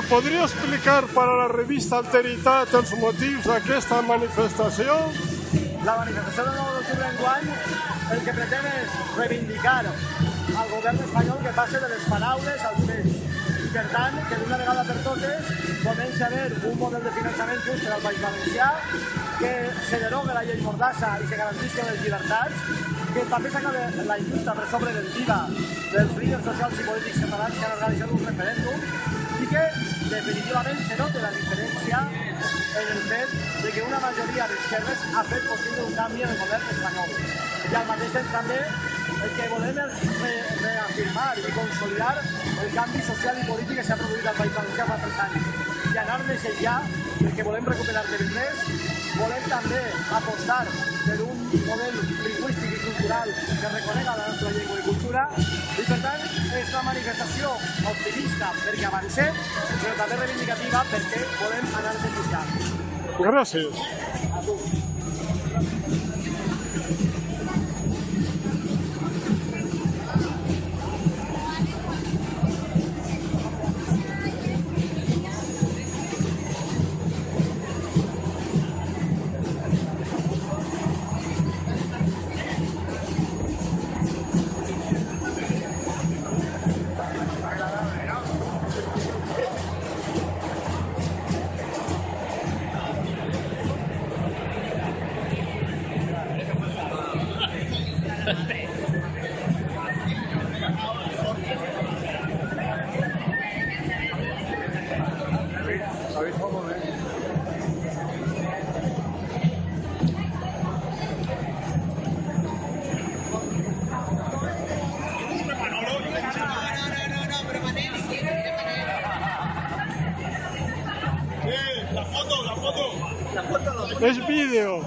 podria explicar per a la revista Alteritat els motius d'aquesta manifestació? La manifestació del 9 d'octubre enguany el que pretén és reivindicar al govern espanyol que passe de les paraules als fets i per tant que d'una vegada per totes comenci a haver un model de finançament just per al País Valencià, que se derogue la llei Mordassa i se garantisquen les llibertats, que també s'acabi la injusta per sobre del IVA dels líders socials i polítics catalans que han organitzat un referèndum i que definitivament se nota la diferència en el fet de que una majoria d'esquerres ha fet possible un canvi en el govern espanyol. I al mateix temps també el que volem és reafirmar i consolidar el canvi social i polític que s'ha produït al País Valencià fa 3 anys i anar més enllà perquè volem recuperar TV3, volem també apostar per un model lingüístic i cultural que reconega la nostra llengua i cultura i per tant és una manifestació optimista perquè avancem però també reivindicativa perquè volem anar més enllà. Gràcies. A tu. És vídeo.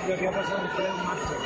que ha pasado un pleno máster.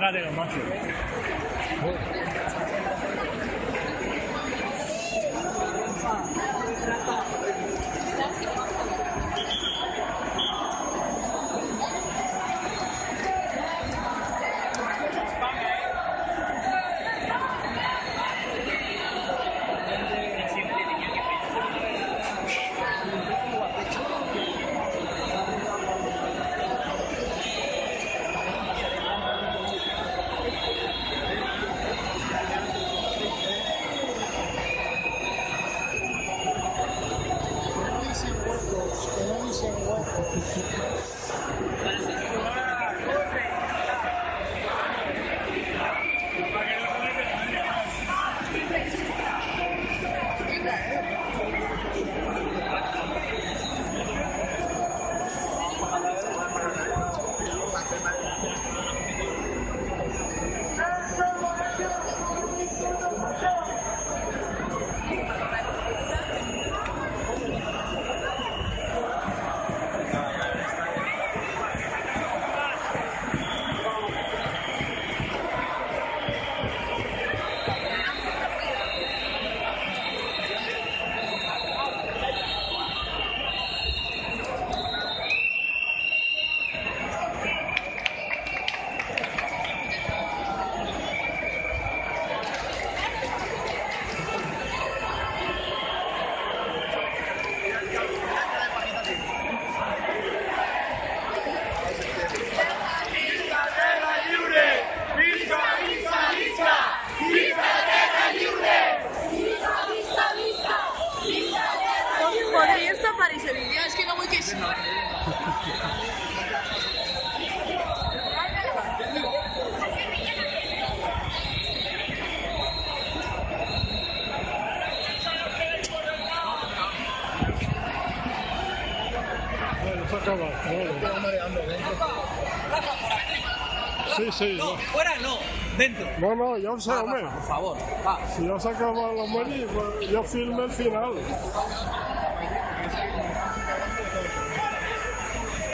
Trátelo, macho. Podries tapar ese vídeo? És que no vull que sí. Bueno, se acaba. Sí, sí. No, fuera no, dentro. No, ya ho sé, home. Por favor, va. Si ja s'acaba la morir, jo filmo el final.